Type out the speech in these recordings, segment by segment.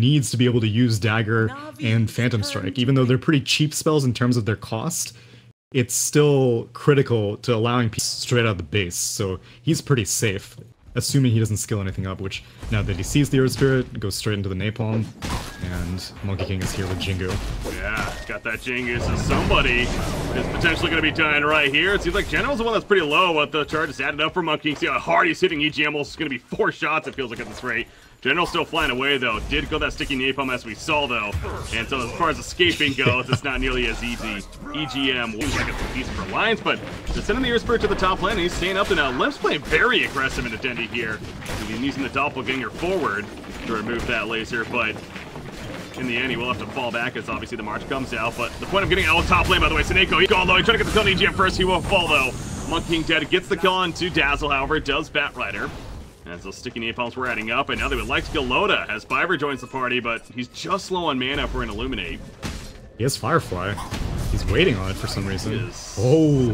needs to be able to use Dagger and Phantom Strike. Even though they're pretty cheap spells in terms of their cost, it's still critical to allowing people straight out of the base, so he's pretty safe, assuming he doesn't skill anything up, which, now that he sees the Earth Spirit, goes straight into the Napalm, and Monkey King is here with Jingu. Yeah, got that Jingu, so somebody is potentially going to be dying right here. It seems like General's the one that's pretty low, but the charge is added up for Monkey King. See how hard he's hitting EGM, almost going to be 4 shots, it feels like, at this rate. General's still flying away, though. Did go that sticky napalm, as we saw, though. And so as far as escaping goes, it's not nearly as easy. EGM looks like it's decent for Alliance, but they're sending the Earth Spirit to the top lane, and he's staying up to now. Limp's playing very aggressive into Dendi here. He's using the Doppelganger forward to remove that laser, but in the end, he will have to fall back as obviously the March comes out. But the point of getting out top lane, by the way, Seneko, he's gone low. He's trying to get the kill on EGM first. He will fall, though. Monkey King dead. Gets the kill on to Dazzle, however, does Batrider. As those sticky napalms were adding up, and now they would like to kill Loda as Fiverr joins the party, but he's just low on mana for an Illuminate. He has Firefly. He's waiting on it for some reason. Oh.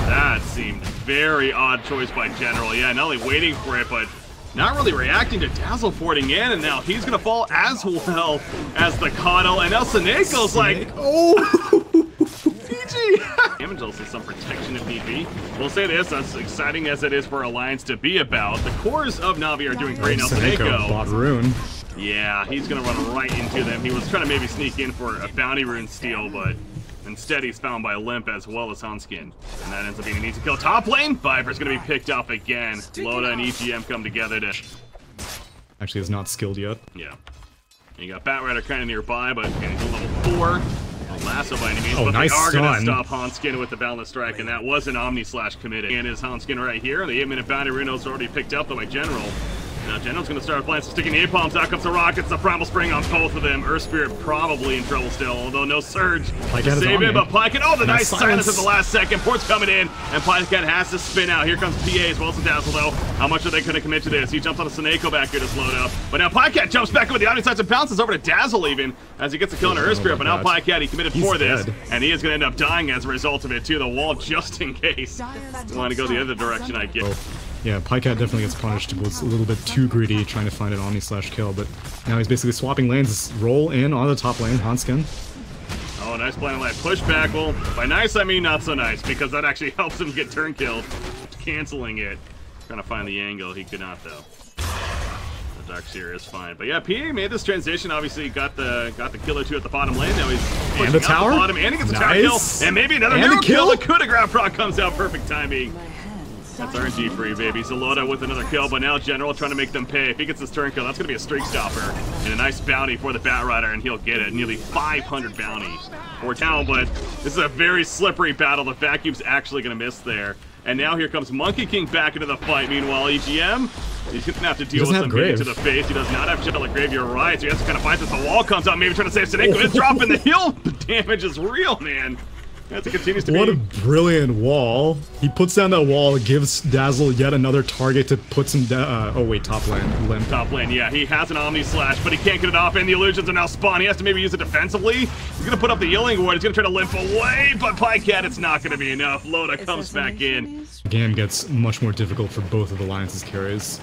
That seemed very odd choice by General. Yeah, not only waiting for it, but not really reacting to Dazzle porting in, and now he's going to fall as well as the Coddle, and now Seneco's like, oh! PG! Damage also some protection if need be. We'll say this, as exciting as it is for Alliance to be about, the cores of Navi are doing great now. Seneko bought Rune. Yeah, he's gonna run right into them. He was trying to maybe sneak in for a bounty rune steal, but instead he's found by Limp as well as Hanskin. And that ends up being a need to kill top lane. Viper's gonna be picked up again. Loda and EGM come together to... Actually, is not skilled yet. Yeah. And you got Batrider kind of nearby, but again, he's a level 4. Lasso by any means, but nice they are going to stun. stop Hanskin with the Boundless Strike, and that was an Omni Slash committed. And is Hanskin right here? The 8-minute bounty Reno's already picked up, though, by General. Now General's going to start applying some sticky napalms. Out comes the Rockets, the Primal Spring on both of them. Earth Spirit probably in trouble still, although no Surge to save it, but Pycat, oh, the nice silence at the last second. Port's coming in, and Pycat has to spin out. Here comes PA as well as the Dazzle, though. How much are they going to commit to this? He jumps on a Seneko back here to slow up. But now Pycat jumps back with the Omni Slash and bounces over to Dazzle even, as he gets a kill on Earth Spirit, but now Pycat, he committed for this, and he is going to end up dying as a result of it, too. The wall just in case. You want to go the other direction, I guess. Yeah, Pycat definitely gets punished. He was a little bit too greedy trying to find an Omni Slash kill, but now he's basically swapping lanes. Roll in on the top lane, Hanskin. Oh, nice blind light pushback. Well, by nice I mean not so nice, because that actually helps him get turn killed, canceling it. Trying to find the angle, he could not though. The Darkseer is fine, but yeah, PA made this transition. Obviously, got the kill or two at the bottom lane. Now he's pushing the tower? out the bottom, and he gets a tower kill, and maybe another miracle kill. The coup de grace proc comes out, perfect timing. That's RNG free, baby. Zalota with another kill, but now General trying to make them pay. If he gets this turn kill, that's going to be a streak stopper. And a nice bounty for the Batrider, and he'll get it. Nearly 500 bounty for town, but this is a very slippery battle. The Vacuum's actually going to miss there. And now here comes Monkey King back into the fight. Meanwhile, EGM, he's going to have to deal with some hitting to the face. He does not have Shell at Grave, you're right. So he has to kind of fight this. The wall comes out, maybe trying to save Seneko. It's dropping the hill. The damage is real, man. As it continues to What a brilliant wall. He puts down that wall, gives Dazzle yet another target to put him down. Oh wait, top lane. Limp. Top lane, yeah. He has an Omni Slash, but he can't get it off, and the illusions are now spawned. He has to maybe use it defensively. He's going to put up the Healing Ward. He's going to try to limp away, but Pycat, it's not going to be enough. Loda comes back in. The game gets much more difficult for both of Alliance's carries.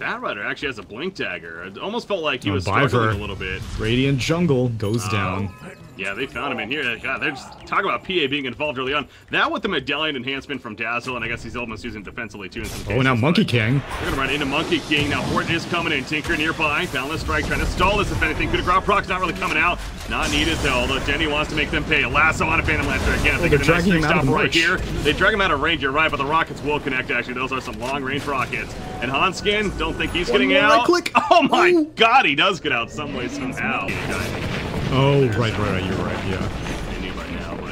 Batrider actually has a Blink Dagger. It almost felt like he was struggling a little bit. Radiant Jungle goes down. Yeah, they found him in here. God, they're just talking about PA being involved early on. That with the Medallion enhancement from Dazzle, and I guess he's almost using defensively too in some cases. Oh, now Monkey King. They're going to run into Monkey King. Now Port is coming in. Tinker nearby. Boundless Strike trying to stall this if anything. Coup de grace proc's not really coming out. Not needed though, although Denny wants to make them pay. A lasso on a Phantom Lancer again. If they get a nice streak stop right here. They drag him out of range, you're right, but the rockets will connect actually. Those are some long range rockets. And Hanskin, don't think he's getting out. Right click. Oh my god, he does get out some way somehow. Oh, right, you're right, yeah.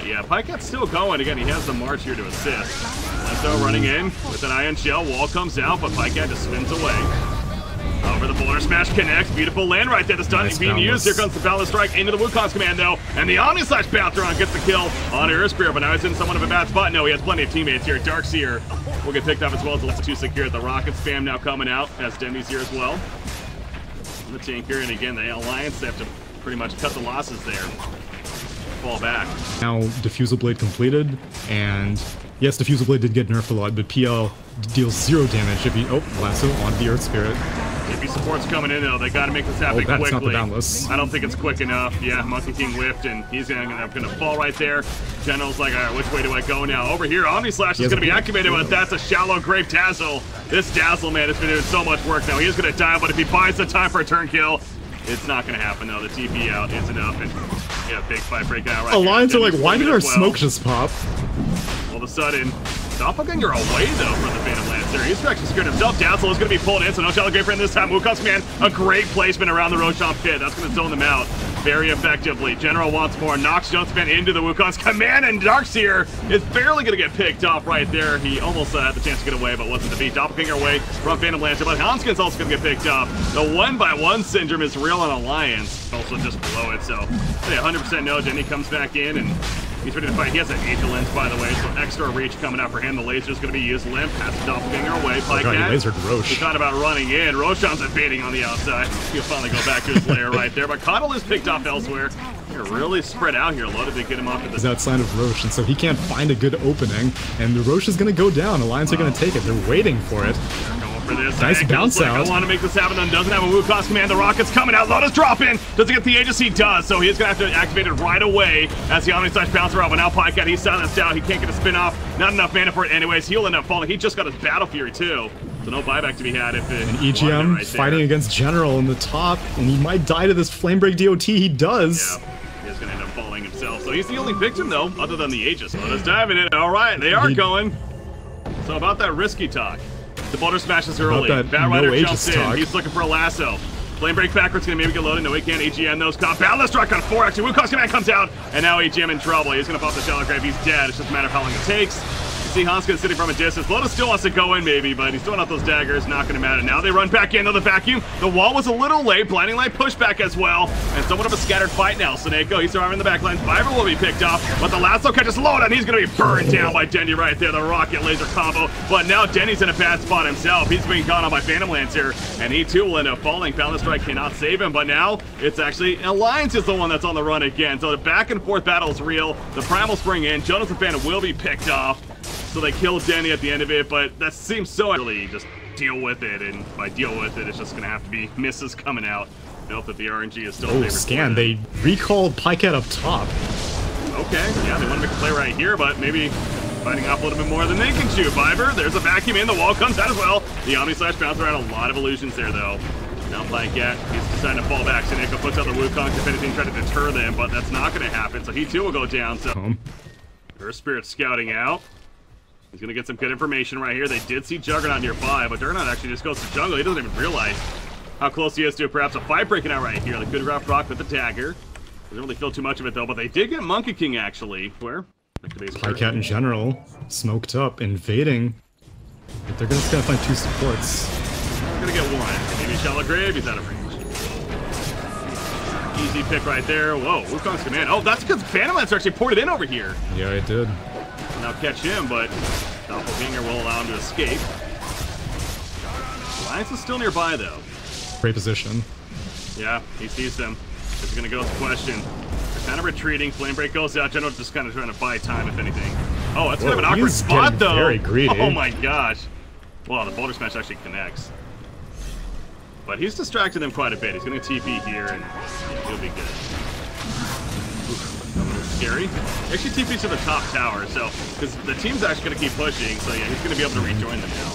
Yeah, Pycat's still going. Again, he has the March here to assist. Lemto running in with an Iron Shell. Wall comes out, but Pycat just spins away. Over the Boulder Smash connects. Beautiful land right there. The stun is being used. Here comes the Boundless Strike into the Wukong's Commando. And the Omni Slash Bathron gets the kill on Earth Spirit, but now he's in somewhat of a bad spot. No, he has plenty of teammates here. Darkseer will get picked up as well as the last two secure. The Rocket spam now coming out as Dendy's here as well. The Tinker, and again, the Alliance, they have to pretty much cut the losses there. Fall back. Now Diffusal Blade completed, and yes, Diffusal Blade did get nerfed a lot, but PL deals 0 damage if you lasso onto the Earth Spirit. TP support's coming in though. They got to make this happen that's quickly. not the boundless. I don't think it's quick enough. Yeah, Monkey King whiffed, and he's gonna fall right there. General's like, all right, which way do I go now? Over here, Omni Slash is gonna be activated, but that's a shallow Grave Dazzle. This Dazzle, man, has been doing so much work now. He is gonna die, but if he buys the time for a turn kill, it's not gonna happen though. The TP out is enough, and yeah, big fight breaking out right Alliance here. are like, why did our smoke just pop? All of a sudden, Doppelganger away though from the Phantom Lancer. He's actually scared himself. Dazzle is going to be pulled in, so no Shallow Grave Friend this time. Wukong's Command, a great placement around the Roshan pit. That's going to zone them out very effectively. General wants more. Knocks Jumpman into the Wukong's Command, and Darkseer is barely going to get picked off right there. He almost had the chance to get away, but wasn't to beat. Doppelganger away from Phantom Lancer, but Hanskin's also going to get picked off. The 1x1 syndrome is real on Alliance. Also just below it, so 100% no. Denny comes back in, and he's ready to fight. He has an Angel Lens, by the way, so extra reach coming out for him. The laser's going to be used. Limp passes Doppelganger away. Oh god, he lasered Roche. He thought about running in. Roshan's evading on the outside. He'll finally go back to his lair right there, but Coddle is picked off elsewhere. They're really spread out here. Loaded to get him off to the... He's outside of Roche, and so he can't find a good opening, and the Roche is going to go down. Alliance are going to take it. They're waiting for it. For this. Nice bounce out. I want to make this happen, then doesn't have a Wukong's Command. The rocket's coming out. Lotus drop in. Doesn't get the Aegis. He does, so he's going to have to activate it right away as the Omni Slash bouncer out. But now Pycat, he's silenced out. He can't get a spin off. Not enough mana for it anyways. He'll end up falling. He just got his Battle Fury too, so no buyback to be had if it... And EGM right fighting against General in the top, and he might die to this Flamebreak DOT. He does. Yeah. He's going to end up falling himself. So he's the only victim though, other than the Aegis. Lotus diving in. All right, they are going. So about that risky talk. The boulder smashes early. Batrider jumps in. He's looking for a lasso. Flame break backwards, gonna maybe get loaded. No, he can't. EGM knows caught. Boundless strike on 4. Actually, Wukong's Command comes out, and now EGM in trouble. He's gonna pop the Shallow Grave. He's dead. It's just a matter of how long it takes. You see Hanskin sitting from a distance. Lotus still wants to go in, maybe, but he's throwing out those daggers, knocking him out. And now they run back into the vacuum. The wall was a little late. Blinding Light pushback as well. And somewhat of a scattered fight now. Seneko, he's surviving in the backline. Viper will be picked off, but the lasso catches load, and he's going to be burned down by Denny right there. The rocket laser combo. But now Denny's in a bad spot himself. He's being caught on by Phantom Lancer, and he too will end up falling. Boundless Strike cannot save him, but now it's actually Alliance is the one that's on the run again. So the back and forth battle is real. The Primal Spring in. Jonas and Phantom will be picked off. So they kill Denny at the end of it, but that seems so really just deal with it, and by deal with it, it's just gonna have to be misses coming out. Note that the RNG is still favored. Scan. They recalled Pycat up top. Okay, yeah, they want to make a play right here, but maybe fighting off a little bit more than they can chew. Viper, there's a vacuum in, the wall comes out as well. The Omni Slash bounce around, a lot of illusions there though. Now Pycat, he's deciding to fall back. Seneko puts out the Wukong, if anything, try to deter them, but that's not gonna happen, so he too will go down. So Earth Spirit scouting out. He's going to get some good information right here. They did see Juggernaut nearby, but Juggernaut actually just goes to jungle. He doesn't even realize how close he is to perhaps a fight breaking out right here. The good rough rock with the dagger. Doesn't really feel too much of it though, but they did get Monkey King actually. Where? Pycat in general, smoked up, invading. But they're just going to find 2 supports. They're going to get one. Maybe Shallow Grave, he's out of range. Easy pick right there. Whoa, Wukong's Command. Oh, that's because Phantom Lancer actually poured it in over here. Yeah, it did. Now catch him, but Doppelganger will allow him to escape. Alliance is still nearby, though. Great position. Yeah, he sees them. This is going to go to question. They're kind of retreating. Flame Break goes out. General just kind of trying to buy time, if anything. Oh, that's kind of an awkward spot, though. Very greedy. Oh my gosh. Well, the Boulder Smash actually connects. But he's distracting them quite a bit. He's going to TP here, and yeah, he'll be good. Scary. He actually TP's to the top tower, so because the team's actually going to keep pushing, so yeah, he's going to be able to rejoin them now.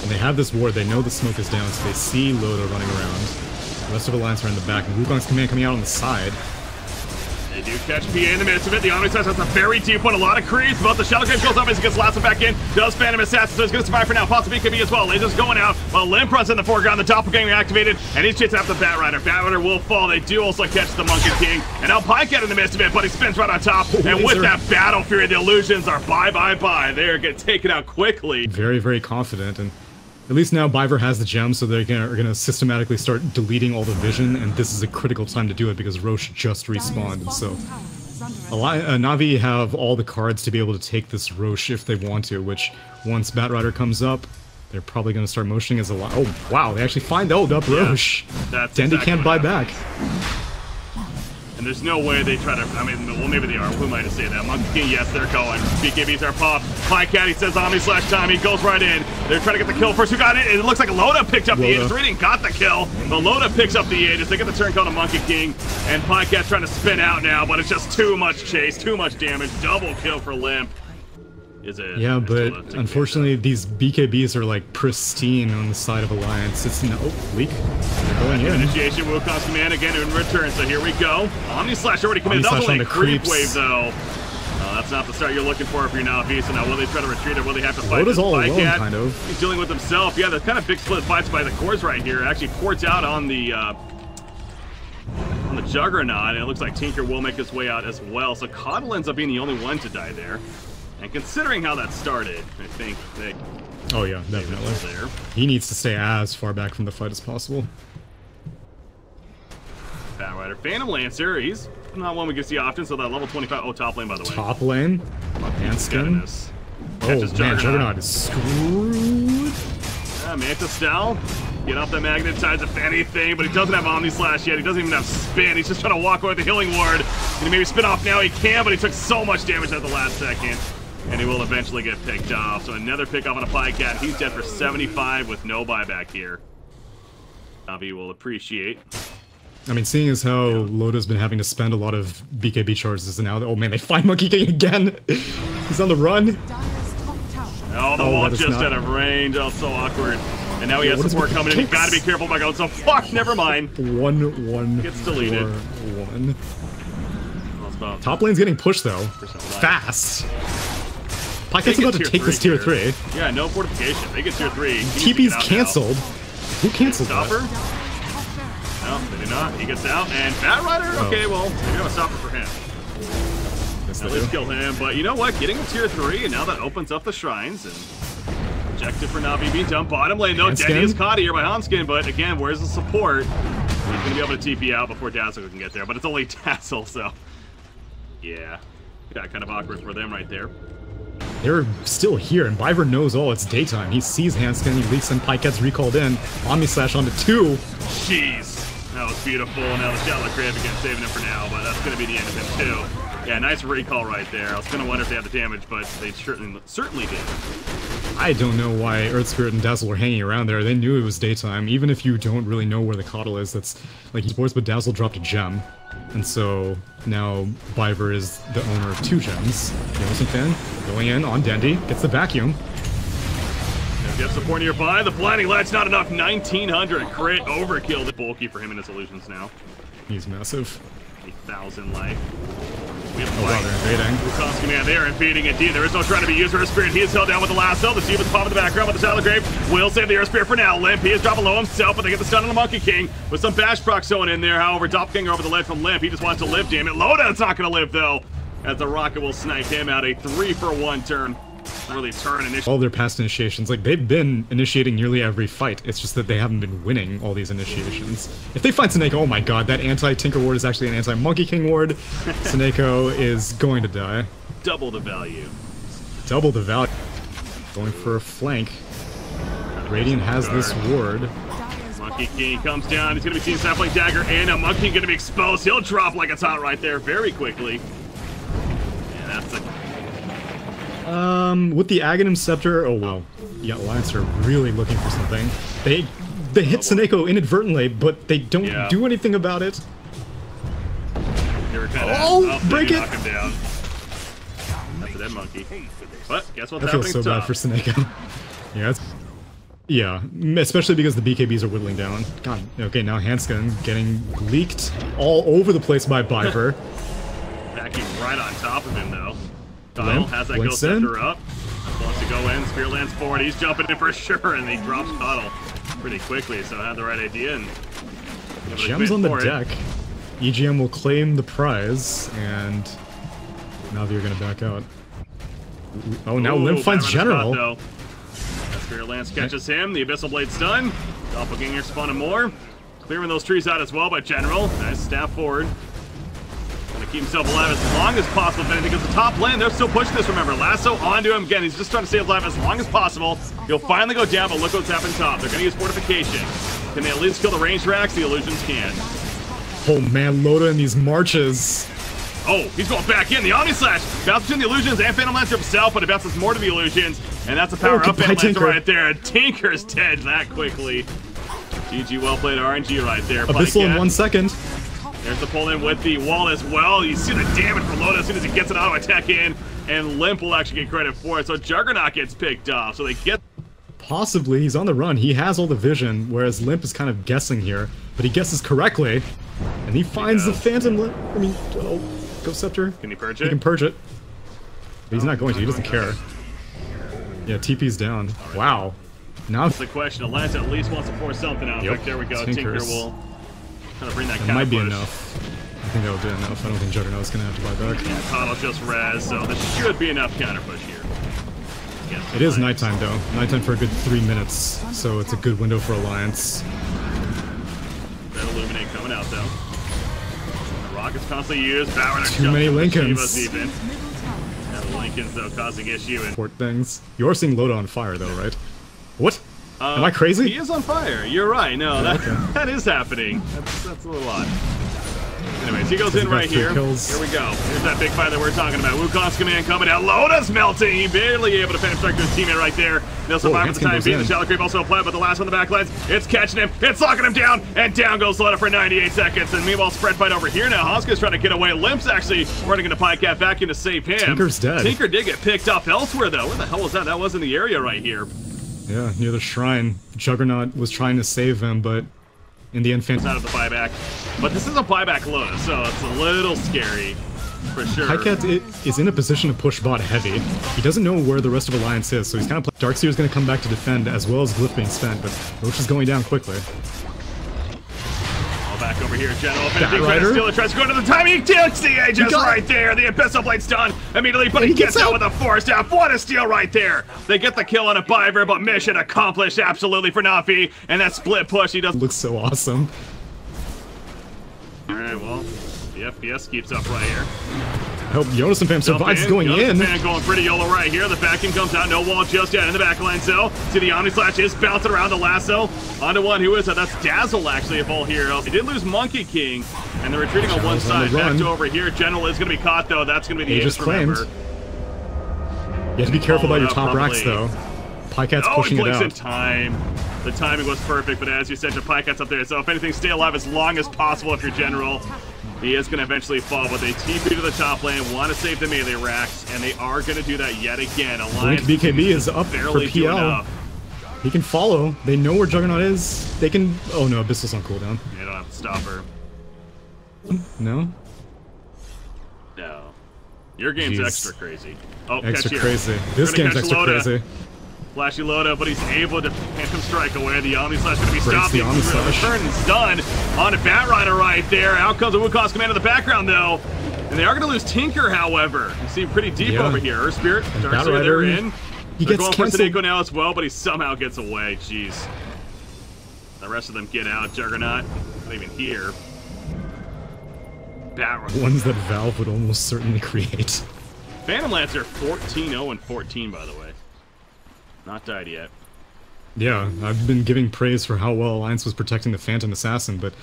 And they have this ward, they know the smoke is down, so they see Loda running around. The rest of Alliance are in the back, and Wukong's Command coming out on the side. They do catch PA in the midst of it. The Omni Slash has a very deep one, a lot of creeps, but the Shallow Grave goes up as he gets Lasso back in. Does Phantom Assassin, so he's going to survive for now. Possibly could be as well. Lasers going out, while Limprun's in the foreground. The Doppelganger activated, and he's chasing after the Batrider. Batrider will fall. They do also catch the Monkey King, and now Pycat in the midst of it, but he spins right on top. And with that Battle Fury, the illusions are bye. They're getting taken out quickly. Very, very confident, and at least now Biver has the gem, so they're gonna systematically start deleting all the vision, and this is a critical time to do it because Roche just respawned, and so Navi have all the cards to be able to take this Roche if they want to, which once Batrider comes up, they're probably going to start motioning as a lot. Oh, wow, they actually find up Roche. That's Dendy exactly can't buy back. And And there's no way they try to, I mean, well, maybe they are. Who am I to say that? Monkey King, yes, they're going. BKBs are popped. Pycat, he says Omni slash time. He goes right in. They're trying to get the kill first. Who got it? It looks like Loda picked up the Aegis. Reading got the kill. But Loda picks up the Aegis. They get the turn call to Monkey King. And Pycat trying to spin out now, but it's just too much chase, too much damage. Double kill for Limp. Yeah, but unfortunately these BKBs are like pristine on the side of Alliance. It's no leak. They're going in. Initiation Wukong's command again in return. So here we go. Omni Slash already committed. That was only a creep wave though. That's not the start you're looking for if you're Navi. So now will they try to retreat or will they have to fight this all alone, Pycat? kind of. He's dealing with himself. Yeah, the kind of big split fights by the cores right here. Actually ports out on the Juggernaut, and it looks like Tinker will make his way out as well. So Coddle ends up being the only one to die there. And considering how that started, I think they... Oh yeah, definitely. There. He needs to stay as far back from the fight as possible. Batrider, Phantom Lancer, he's not one we can see often, so that level 25... Oh, top lane, by the way. Top lane? Hanskin? Oh man, Juggernaut is screwed. Yeah, Manta Style. Get off the magnetize if anything, but he doesn't have Omni Slash yet. He doesn't even have spin. He's just trying to walk away with the healing ward. Can he maybe spin off now? He can, but he took so much damage at the last second. And he will eventually get picked off. So another pick off on a Pycat. He's dead for 75 with no buyback here. Navi will appreciate. I mean, seeing as how Loda's been having to spend a lot of BKB charges and now, oh man, they find Monkey King again. He's on the run. Oh, the wall just out of range. Oh, so awkward. And now he has support coming in. He's got to be careful by going. So fuck, never mind. 1-1. Gets deleted. 1. Top lane's getting pushed though. Fast. Pycat's about to take this tier 3. Yeah, no fortification. They get tier 3. TP's canceled. Who canceled that? Stopper? No, they do not. He gets out. And Batrider? Okay, well, we have a stopper for him. At least kill him. But you know what? Getting a tier 3, and now that opens up the shrines. And objective for Navi being done. Bottom lane, though. Denny is caught here by Hanskin. But again, where's the support? He's going to be able to TP out before Dazzle can get there. But it's only Dazzle, so... Yeah. Got kind of awkward for them right there. They're still here, and Biver knows, oh, it's daytime. He sees Hanskin, he leaks, and Pycat's recalled in. Omni Slash onto 2. Jeez. That was beautiful. Now the Shallow Crab again, saving him for now, but that's going to be the end of him, too. Yeah, nice recall right there. I was going to wonder if they had the damage, but they certainly did. I don't know why Earth Spirit and Dazzle were hanging around there. They knew it was daytime. Even if you don't really know where the Coddle is, that's like he sports, but Dazzle dropped a gem. And so now Biver is the owner of 2 gems. Innocent Fan going in on Dendy, gets the vacuum. Get support nearby. The blinding light's not enough. 1900 crit overkill. The bulky for him and his illusions now. He's massive. 1,000 life. We have wow, they're invading. Wukong's command, they are invading indeed. There is no trying to be used for Earth Spirit. He is held down with the lasso. The Steven's pop in the background with the Shallow Grave. Will save the Earth Spirit for now. Limp, he is dropping low himself, but they get the stun on the Monkey King with some bash proc zone in there. However, Doppelganger over the ledge from Limp. He just wants to live, damn it. Loda's not going to live, though, as the Rocket will snipe him out. A 3-for-1 turn. Really turn initiation. All their past initiations, like they've been initiating nearly every fight. It's just that they haven't been winning all these initiations. If they find Seneko, oh my god, that anti-Tinker ward is actually an anti-Monkey King ward. Seneko is going to die. Double the value. Double the value. Going for a flank. Radiant has this ward. Monkey King comes down. He's going to be seeing Sapling Dagger and a Monkey King going to be exposed. He'll drop like it's hot right there very quickly. And that's a... with the Aghanim Scepter, oh wow. Yeah, Alliance are really looking for something. They hit Seneko inadvertently, but they don't do anything about it. Break it! Knock him down. That's a dead monkey. But guess what's happening? I feel so bad for Seneko. Yeah, especially because the BKBs are whittling down. God, okay, now Hanskin getting leaked all over the place by Biver. Backing right on top of him, though. Donald has that Ghost Scepter up. Wants to go in. Spear lands forward. He's jumping in for sure, and he drops Coddle pretty quickly, so I had the right idea. And Gems on the deck. EGM will claim the prize, and Navi are going to back out. Oh, now Limp finds General. Spear Lance catches him. The Abyssal Blade stun. Doppelganger spawning more. Clearing those trees out as well by General. Nice staff forward. Gonna keep himself alive as long as possible, if anything, because the top lane, they're still pushing this, remember. Lasso onto him. Again, he's just trying to stay alive as long as possible. He'll finally go down, but look what's happened top. They're gonna use fortification. Can they at least kill the range racks? The illusions can. Oh man, Loda in these marches. Oh, he's going back in. The Omni Slash bounces between the illusions and Phantom Lancer himself, but it bounces more to the illusions. And that's a power up Phantom Lancer right there. Tinker's dead that quickly. GG, well played RNG right there. Abyssal in 1 second. There's the pull in with the wall as well. You see the damage from Loda as soon as he gets an auto attack in. And Limp will actually get credit for it. So Juggernaut gets picked off. So they get... Possibly, he's on the run. He has all the vision, whereas Limp is kind of guessing here. But he guesses correctly. And he finds the Phantom... I mean, oh, Ghost Scepter. Can he purge it? He can purge it. But he's not going to. He doesn't care. Yeah, TP's down. Right. Wow. Now... That's the question. Alliance at least wants to force something out. Yep. There we go. Tinker will kind of bring that might be enough. I think that'll do enough. I don't think Juggernaut's going to have to buy back. Yeah, Coddle just res, so this should be enough counter push here. It is nighttime though. Nighttime for a good 3 minutes, so it's a good window for Alliance. Red Illuminate coming out though. The rockets constantly used. Too many Lincolns. Even. Yeah, the Lincolns though causing issue. And port things. You're seeing Loda on fire though, right? What? Am I crazy? He is on fire. You're right. No, that is happening. That's a little odd. Anyways, he goes in right here. Kills. Here we go. Here's that big fight that we're talking about. Wukong's command coming out. Loda's melting. He barely able to Phantom Strike to his teammate right there. They'll survive for the time being. The Shallow Creep also applied, but the last one in the backlines. It's catching him. It's locking him down. And down goes Loda for 98 seconds. And meanwhile, spread fight over here now. Hoska's trying to get away. Limp's actually running into Pycat back in to save him. Tinker's dead. Tinker did get picked up elsewhere, though. Where the hell was that? That was in the area right here. Yeah, near the shrine. Juggernaut was trying to save him, but in the end, Phantom... out of the buyback. But this is a buyback Loda, so it's a little scary, for sure. Pycat is in a position to push bot heavy. He doesn't know where the rest of Alliance is, so he's kind of... Darkseer's going to come back to defend, as well as Glyph being spent, but Roach is going down quickly. All back over here, General. Still tries to go into the time. He takes the edge right there. The Abyssal Blade's done immediately, but he gets out with a force staff. What a steal right there. They get the kill on a Biver, but mission accomplished absolutely for Navi. And that split push, he does... Looks so awesome. Alright, well, the FPS keeps up right here. I hope Jonas and Fam survives going in. Fan going pretty YOLO right here. The backing comes out. No wall just yet in the backline. So, see the Omni Slash is bouncing around the lasso. Onto one who is that's Dazzle actually of all heroes. They did lose Monkey King, and they're retreating on one side. Back to over here. General is going to be caught though. That's going to be the ace, remember. You have to be careful about your top racks though. Pycat's pushing it out. In time. The timing was perfect, but as you said, the Pycat's up there. So if anything, stay alive as long as possible if you're General. He is going to eventually fall, but they TP to the top lane, want to save the melee racks, and they are going to do that yet again. Alliance BKB is up for PL. He can follow. They know where Juggernaut is. They can... Oh no, Abyssal's on cooldown. You don't have to stop her. No? No. Your game's extra crazy. Oh, extra crazy. This game's extra crazy. Flashy Loda, but he's able to Phantom Strike away. The Omni Slash going to be stopped. The Omni Slash. Turn's done on a Bat Rider right there. Out comes a Wukong's command in the background, though. And they are going to lose Tinker, however. You see pretty deep over here. Earth Spirit, Darkseer, they're in. They're going for Sadeko now as well, but he somehow gets away. Jeez. The rest of them get out. Juggernaut, not even here. Bat Rider. Ones that Valve would almost certainly create. Phantom Lancer 14-0 and 14, by the way. Not died yet. Yeah, I've been giving praise for how well Alliance was protecting the Phantom Assassin, but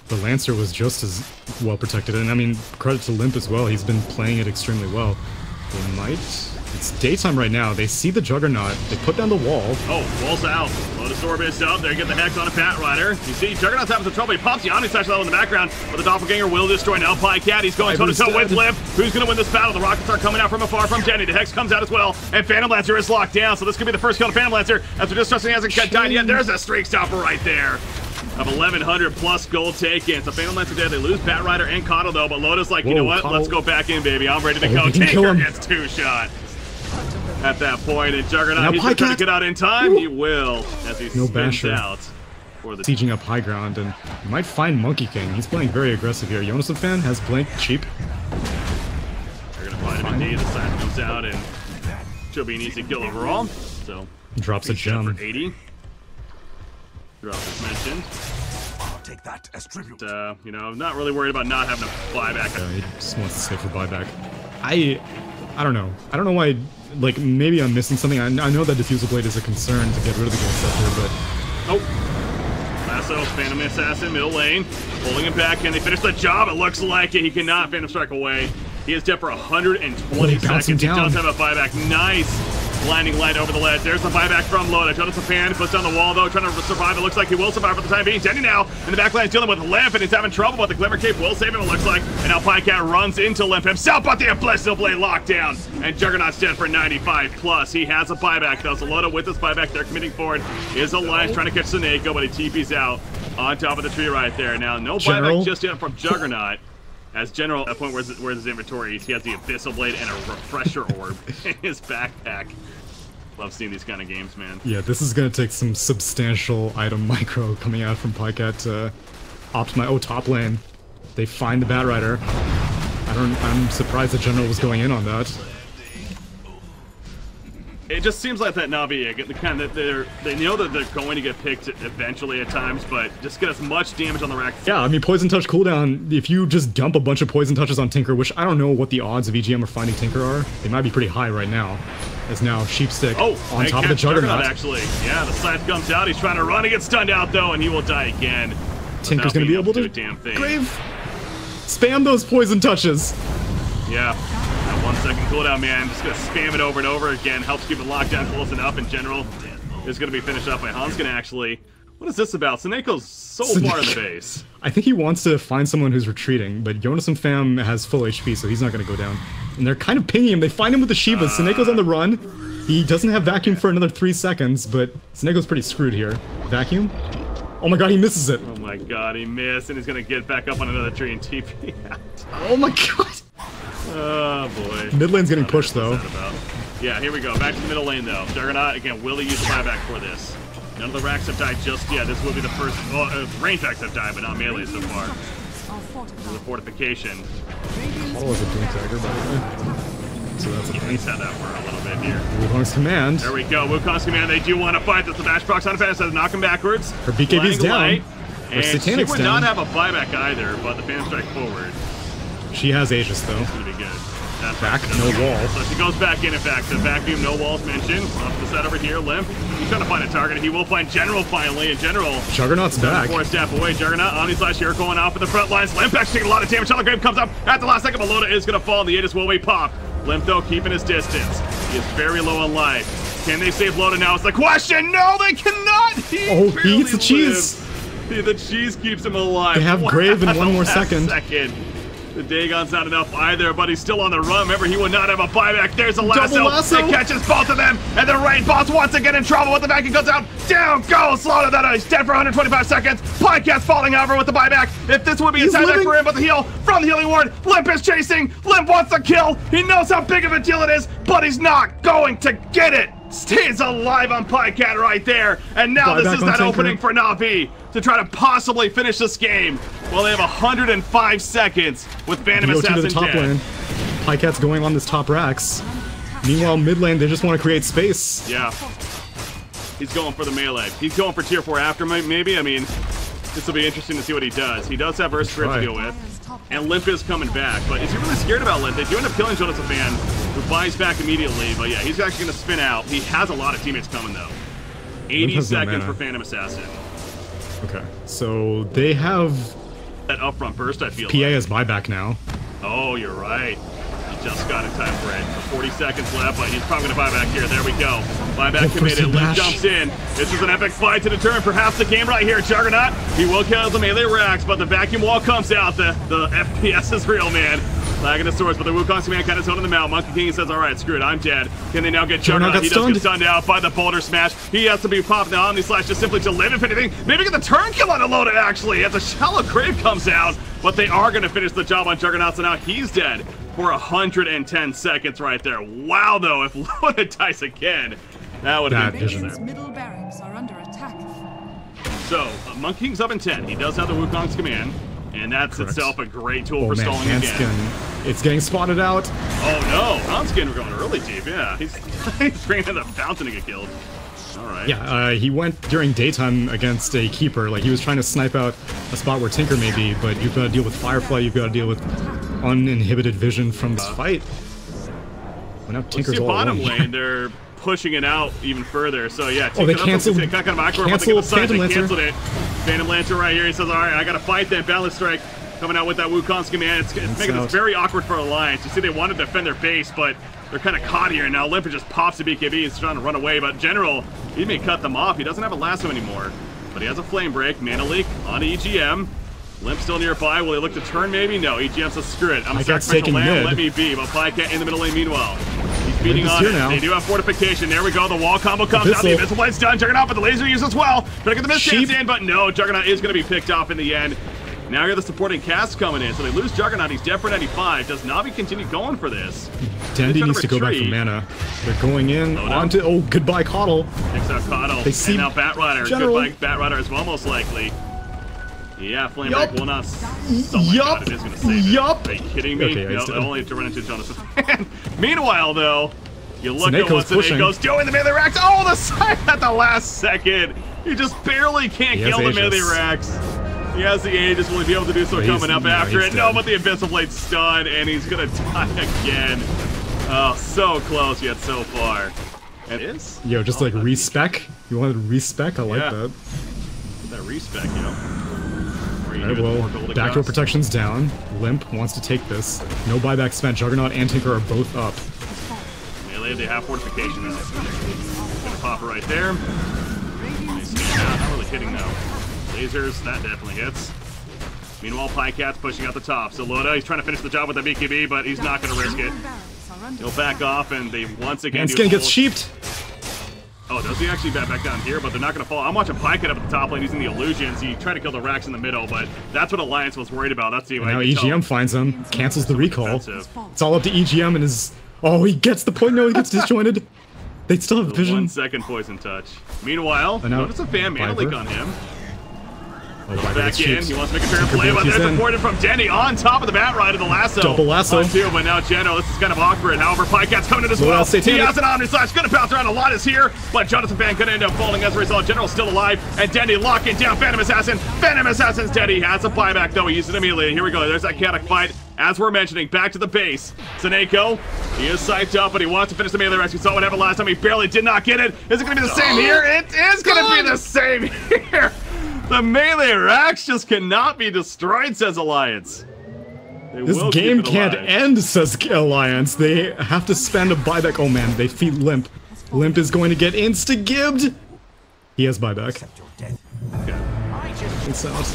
the Lancer was just as well protected. And I mean, credit to Limp as well. He's been playing it extremely well. They might... It's daytime right now. They see the Juggernaut. They put down the wall. Oh, wall's out. Lotus Orb is up. They get the Hex on a Bat Rider. You see, Juggernaut's having some trouble. He pops the Omni Slash level in the background, but the Doppelganger will destroy now. Pycat, he's going toe-to-toe with Limp. Who's going to win this battle? The rockets are coming out from afar from Jenny. The Hex comes out as well, and Phantom Lancer is locked down, so this could be the first kill to Phantom Lancer, as we're just trusting he hasn't died yet. There's a streak stopper right there. Of 1,100 plus gold taken. So Phantom Lancer dead. They lose Bat Rider and Coddle though, but Loda's like, you know what? Let's go back in, baby. I'm ready to go. Tinker gets 2-shot. At that point, and Juggernaut, he's going to try to get out in time. He will, as he spins out. For the sieging up high ground, and you might find Monkey King. He's playing very aggressive here. Jonas fan has Blink cheap. They're going to find him indeed. The side comes out, and should be an easy kill overall. So drops a gem. For 80. Drop as mentioned. I'll take that as tribute. You know, I'm not really worried about not having a buyback. Yeah, he just wants to save for buyback. I don't know. I don't know why. Like, maybe I'm missing something. I know that Diffusal Blade is a concern to get rid of the Ghost Scepter, but... Oh! also Phantom Assassin, middle lane, pulling him back. Can they finish the job? It looks like it. He cannot Phantom Strike away. He is dead for 120 seconds. He does have a buyback. Nice. Blinding light over the ledge. There's the buyback from Loda. Jonas Japan puts down the wall though, trying to survive. It looks like he will survive for the time being. Denny now in the back lane is dealing with Limp, and he's having trouble, but the Glimmer Cape will save him, it looks like. And now Pycat runs into Limp himself, but the Abyssal Blade locked down. And Juggernaut's dead for 95 plus. He has a buyback though, so Loda with this buyback, they're committing forward. Is Alliance trying to catch Seneko, but he TP's out on top of the tree right there. Now, no buyback just yet from Juggernaut. As General, at a point where's his inventory, he has the Abyssal Blade and a Refresher Orb in his backpack. Love seeing these kind of games, man. Yeah, this is gonna take some substantial item micro coming out from Pycat to optimize. Top lane. They find the Batrider. I'm surprised the General was going in on that. It just seems like that Navi, the kind that they know that they're going to get picked eventually at times, but just get as much damage on the rack. Yeah, I mean, Poison Touch cooldown, if you just dump a bunch of Poison Touches on Tinker, which I don't know what the odds of EGM or finding Tinker are, they might be pretty high right now. As now Sheepstick on top of the Juggernaut. Actually, yeah, the scythe comes out, he's trying to run, he gets stunned out though, and he will die again. Tinker's gonna be able to Grave spam those Poison Touches. Yeah. 1 second cooldown, man. Just gonna spam it over and over again. Helps keep it locked down close enough in general. It's gonna be finished up by Hanskin actually. What is this about? Seneco's so far in the base. I think he wants to find someone who's retreating, but Jonas and Fam has full HP, so he's not gonna go down. And they're kind of pinging him. They find him with the Shivas. Seneco's on the run. He doesn't have Vacuum for another 3 seconds, but Seneco's pretty screwed here. Vacuum? Oh my god, he misses it. Oh my god, he missed, and he's gonna get back up on another tree and TP out. Oh my god. Oh boy. Mid lane's getting pushed though. Yeah, here we go. Back to the middle lane though. Juggernaut, again, will he use the buyback for this? None of the racks have died just yet. This will be the first. Well, range racks have died, but not melee so far. The fortification. Model is a Doom Dagger, by the way. So that's a thing. He's had that for a little bit here. Wukong's command. There we go. Wukong's command. They do want to fight. That's the dash procs on Phantom to knock him backwards. Her BKB's down. Light. And she would down. not have a buyback either, but the Phantom Strike forward. She has Aegis though. It's gonna be good. That's back, no wall. So she goes back in fact. The vacuum, no walls mentioned. Off the set over here, Limp. He's trying to find a target. He will find General finally, and General. Juggernaut's back. 4 step away. Juggernaut, Omni/Hero going off at the front lines. Limp actually taking a lot of damage. Telegrave comes up at the last second, but Loda is gonna fall, and the Aegis will be popped. Limp though keeping his distance. He is very low on life. Can they save Loda now? It's the question. No, they cannot. He eats the cheese. The cheese keeps him alive. They have Grave in 1 more second. The Dagon's not enough either, but he's still on the run. Remember, he would not have a buyback. There's a lasso. It catches both of them, and the raid boss once again in trouble with the vacuum goes out. Down goes Slaughter. That is dead for 125 seconds. Podcast falling over with the buyback. If this would be a tieback for him, but the heal from the healing ward. Limp is chasing. Limp wants the kill. He knows how big of a deal it is, but he's not going to get it. Stays alive on Pycat right there, and now this is that opening for Navi to try to possibly finish this game. Well, they have 105 seconds with Phantom Assassin to the top lane. Pycat's going on this top racks. Meanwhile, mid lane, they just want to create space. Yeah. He's going for the melee. He's going for tier 4 after maybe. I mean, this will be interesting to see what he does. He does have Earth Spirit to deal with. And Limp is coming back, but is he really scared about Limp? They do end up killing Jonas Fan, who buys back immediately, but yeah, he's actually going to spin out. He has a lot of teammates coming, though. 80 seconds for Phantom Assassin. Okay, so they have... that upfront burst, I feel PA has buyback now. Oh, you're right. He just got in time for it. 40 seconds left, but he's probably going to buy back here. There we go. Buyback committed. Limp jumps in. This is an epic fight to determine perhaps the game right here. Juggernaut, he will kill the melee racks, but the vacuum wall comes out. The FPS is real, man. Lagging the swords, but the Wukong's command kind of zoning them out. Monkey King says, all right, screw it, I'm dead. Can they now get Juggernaut? He does get stunned out by the boulder smash. He has to be popped now. Omni/Slash just simply to live, if anything. Maybe get the turn kill on Loda, actually, as a Shallow Grave comes out. But they are going to finish the job on Juggernaut, so now he's dead for 110 seconds right there. Wow, though, if Loda dies again, that would have been Division's middle barracks are under attack. So, Monkey King's up in 10. He does have the Wukong's command. And that's itself a great tool for stalling again. It's getting spotted out. Oh no, Hanskin, we're going early deep, yeah. He's bringing in the fountain to get killed. Alright. Yeah, he went during daytime against a keeper. Like, he was trying to snipe out a spot where Tinker may be, but you've got to deal with Firefly, you've got to deal with uninhibited vision from this fight. Well, now Tinker's all bottom alone. lane, they're pushing it out even further, so yeah. Oh, they canceled. Cancel Phantom Lancer. Canceled it. Phantom Lantern right here. He says, all right, I got to fight then. Balance Strike coming out with that Wukong's command. It's making this very awkward for Alliance. You see they want to defend their base, but they're kind of caught here. Now Limp just pops the BKB. He's trying to run away, but General, he may cut them off. He doesn't have a lasso anymore, but he has a Flame Break. Mana Leak on EGM. Limp still nearby. Will he look to turn maybe? No, EGM says screw it. I'm a sacrificial lamb. Let me be. But Pycat in the middle lane meanwhile. He's beating on it. Now. They do have fortification. There we go. The wall combo comes out. The Abyssal Blade's done. Juggernaut, but the laser use as well. Trying to get the mischance in, but no. Juggernaut is going to be picked off in the end. Now you got the supporting cast coming in, so they lose Juggernaut. He's dead for 95. Does Navi continue going for this? Dendy needs to go back for mana. They're going in onto. Oh, goodbye, Coddle. Picks up Coddle. They see and now Batrider. Goodbye, Batrider as well, most likely. Yeah, Flame Break will not. Yup. It is going to save it. Yup. Are you kidding me? Okay, no, only to run into Jonathan. Meanwhile, though, you look at what pushing. doing the melee racks. Oh, the side at the last second. He just barely can't kill the melee racks. He has the Aegis. Will he be able to do so coming up after it? No, but the Abyssal Blade's stunned, and he's going to die again. Oh, so close yet so far. And it is? Yo, just like respec. You wanted respec? I like that. That respec, you know. Alright, well, back row protection's down. Limp wants to take this. No buyback spent. Juggernaut and Tinker are both up. Melee, they have fortification now. Gonna pop it right there. Not really hitting though. Lasers, that definitely hits. Meanwhile, Pycat's pushing out the top. So Loda, he's trying to finish the job with the BKB, but he's not going to risk it. He'll back off, and they once again do gonna get sheeped. Oh, does he actually back down here? But they're not going to fall. I'm watching Pycat up at the top lane using the illusions. He tried to kill the racks in the middle, but that's what Alliance was worried about. That's the now EGM finds him, cancels the recall. It's all up to EGM and his. Oh, he gets the point. No, he gets disjointed. They still have vision. 1 second poison touch. Meanwhile, notice a fan mana leak on him. Back in, he wants to make a fair play, but there's supported from Denny on top of the Batrider, the lasso. Double lasso. Two, but now Geno, this is kind of awkward. However, Pycat's coming in as well. He has an Omni Slash, gonna bounce around. A lot is here, but Jonathan Fan gonna end up falling as a result. General's still alive, and Denny locking down Phantom Assassin. Phantom Assassin's Denny has a buyback though. He used it immediately. Here we go. There's that chaotic fight. As we're mentioning, back to the base. Seneko, he is psyched up, but he wants to finish the melee rescue. We saw what happened last time. He barely did not get it. Is it gonna be the same here? It is gonna be the same here. The melee racks just cannot be destroyed, says Alliance. This game can't end, says Alliance. They have to spend a buyback. Oh man, they feed Limp. Limp is going to get insta-gibbed. He has buyback. It's out.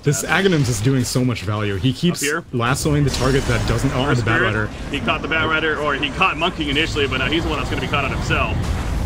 This Aghanims is doing so much value. He keeps lassoing the target that doesn't honor the Batrider. He caught the Batrider, or he caught Monkey initially, but now he's the one that's going to be caught on himself.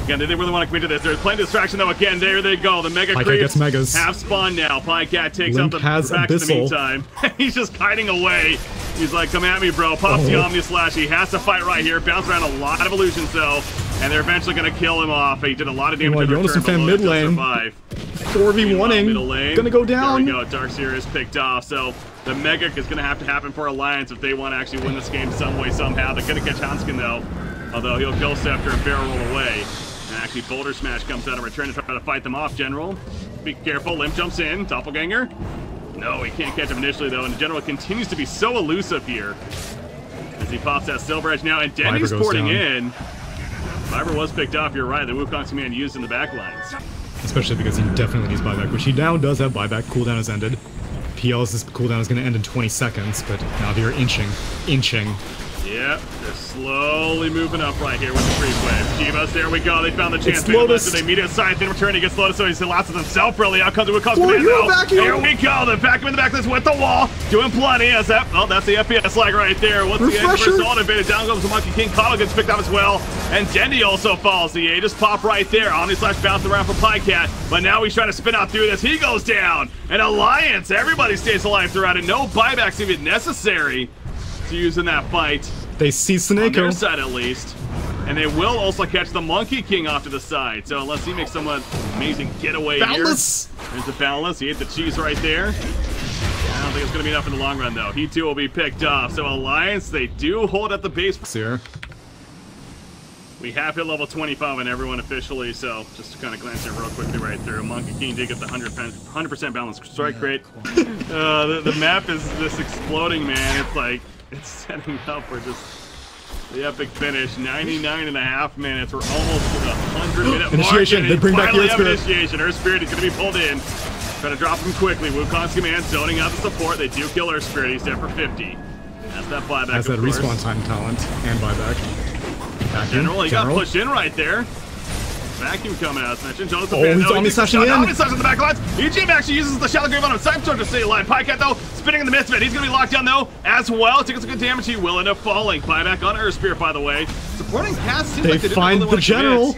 Again, they really want to commit to this. There's plenty of distraction, though. Again, there they go. The Mega Creeps have spawned now. Pycat takes out the Racks in the meantime. He's just kiting away. He's like, come at me, bro. Pops the Omni Slash. He has to fight right here. Bounce around a lot of illusions, though. And they're eventually going to kill him off. He did a lot of damage to Jonas and Fan mid lane. 4v1ing. Gonna go down. There we go. Darkseer is picked off. So the Mega is going to have to happen for Alliance if they want to actually win this game some way, somehow. They're going to catch Hanskin, though. Although he'll Ghost Scepter and barrel roll away. And actually, Boulder Smash comes out in return to try to fight them off, General. Be careful. Limp jumps in. Doppelganger. No, he can't catch him initially, though. And General continues to be so elusive here. As he pops that Silver Edge now. And Denny's porting in. Fiber was picked off. You're right. The Wukong's command used in the back lines. Especially because he definitely needs buyback, which he now does have buyback. Cooldown has ended. PL's cooldown is going to end in 20 seconds, but now they're inching. Yep, they're slowly moving up right here with the creep wave. Chivas, there we go. They found the chance. They meet his side, then return. He gets Lotus, so he's the last of himself, really. Out comes the Wukong's command, though. Here we go. They back him in the back with the wall. Doing plenty. As that, oh, that's the FPS lag right there. Once the end result invaded, down goes the Monkey King. Kyle gets picked up as well. And Dendy also falls. The Aegis pop right there. Omni Slash bounced around for Pycat. But now he's trying to spin out through this. He goes down. And Alliance, everybody stays alive throughout it. No buybacks even necessary to use in that fight. They see Seneko. On their side, at least. And they will also catch the Monkey King off to the side. So unless he makes some amazing getaway here. There's the Boundless. He ate the cheese right there. I don't think it's going to be enough in the long run, though. He, too, will be picked off. So Alliance, they do hold at the base. Here. We have hit level 25 on everyone officially, so just to kind of glance here real quickly right through. Monkey King did get the 100% balanced strike rate. The map is just exploding, man. It's like, it's setting up for just The epic finish, 99.5 minutes. We're almost to the 100-minute Initiation, they bring back the Spirit. Initiation. Her Spirit is going to be pulled in. Trying to drop him quickly. Wukong's command zoning out the support. They do kill Her Spirit. He's dead for 50. That's that buyback. Has that respawn time talent and buyback. General, he got pushed in right there. Vacuum coming out, as mentioned. Jonathan he's Omni-slashing in. Omni-slash in the back lines. EGM actually uses the Shallow Grave on him. Cypher to stay alive. Pycat, though, spinning in the midst of it. He's going to be locked down, though, as well. Taking some good damage. He will end up falling. Buyback on Earth Spear, by the way. Supporting cast seems like they find didn't really the General.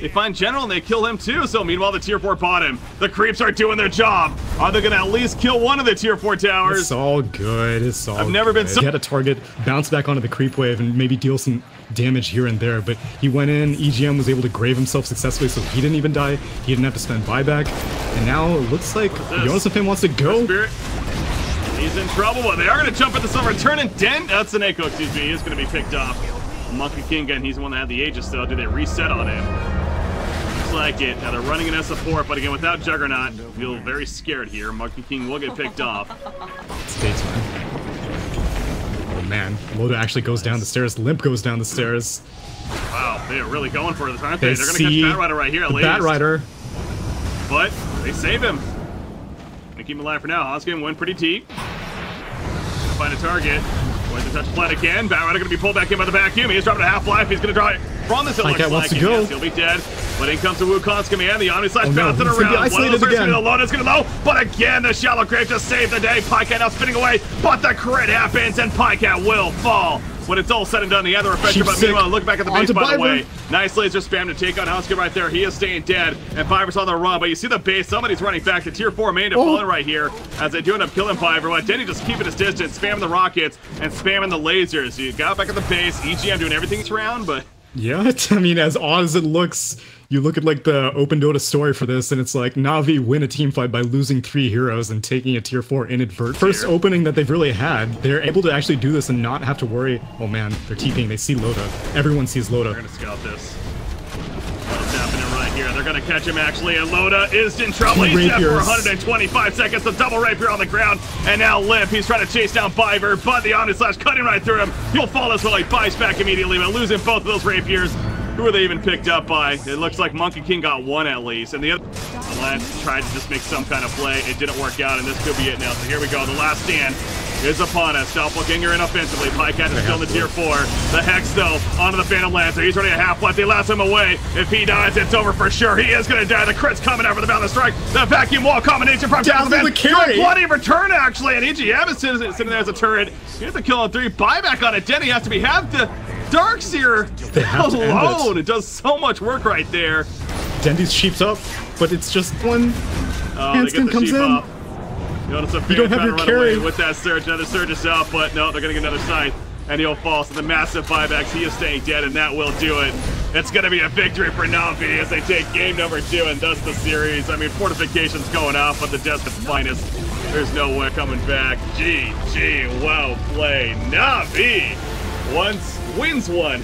They find General and they kill him too. So meanwhile, the tier 4 bottom. The creeps are doing their job. Are they going to at least kill one of the tier 4 towers? It's all good. It's all I've never been so... He had a target bounce back onto the creep wave and maybe deal some damage here and there, but he went in, EGM was able to grave himself successfully, so he didn't even die. He didn't have to spend buyback. And now it looks like MidasHim wants to go. Spirit. He's in trouble, but they are going to jump at the sun. Return and dent. That's an Echo, excuse me. He is going to be picked off. Monkey King, again, he's the one that had the Aegis, though. Do they reset on him? Looks like it. Now they're running in as support, but again, without Juggernaut, feel very scared here. Monkey King will get picked off. Statesman. Oh man, Loda actually goes down the stairs. Limp goes down the stairs. Wow, they are really going for this, aren't they? They're going to catch Bat Rider right here at least. Bat Rider. But they save him. They keep him alive for now. Hoskin went pretty deep. Find a target. Going to touch Plant again. Bat Rider going to be pulled back in by the vacuum. He's dropping a half-life. He's going to draw it from this. Pycat wants to go. Yes, he'll be dead. But in comes the Wukong's command. The Omni-slash bouncing he's gonna be around. isolated again. Loda's going to low. But again, the Shallow Grave just saved the day. Pycat now spinning away. But the crit happens, and Pycat will fall. When it's all said and done, the other refresher, but meanwhile, look back at the base, by the way. Nice laser spam to take on Husky right there. He is staying dead, and Piver's on the run, but you see the base. Somebody's running back to tier 4 main to fall in right here as they do end up killing Piver. But Denny just keeping his distance, spamming the rockets and spamming the lasers. You got back at the base. EGM doing everything around, but... Yeah, I mean, as odd as it looks, you look at like the Open Dota story for this, and it's like Navi win a team fight by losing 3 heroes and taking a tier 4 inadvert. First opening that they've really had. They're able to actually do this and not have to worry. Oh man, they're TPing. They see Loda. Everyone sees Loda. They're gonna scout this. What's happening right here? They're gonna catch him actually, and Loda is in trouble. He's dead for 125 seconds. The double rapier on the ground, and now Limp. He's trying to chase down Piver, but the Omni-slash cutting right through him. He'll fall as well. He buys back immediately, but losing both of those rapiers. Who are they even picked up by? It looks like Monkey King got one at least, and the other Alliance tried to just make some kind of play. It didn't work out, and this could be it now. So here we go. The last stand is upon us. Doppelganger in offensively. Pycat is still in the tier 4. The Hex, though, onto the Phantom Lancer. He's running a half-life. They last him away. If he dies, it's over for sure. He is going to die. The crit's coming out for the Boundless Strike. The vacuum wall combination from down the carry. Plenty of return, actually, and EGM is sitting there as a turret. He has to kill on 3. Buyback on it. Denny has to be half the Darkseer alone. It does so much work right there. Dendy's sheep's up, but it's just one. Hanskin comes in. Up. Notice a you don't have your carry with that surge. Another surge is out, but no, they're gonna get another sight, and he'll fall. So the massive buybacks, he is staying dead, and that will do it. It's gonna be a victory for Navi as they take game number 2 and thus the series. I mean, fortification's going off, but the death is finest. There's no way coming back. GG, well played. Navi wins one.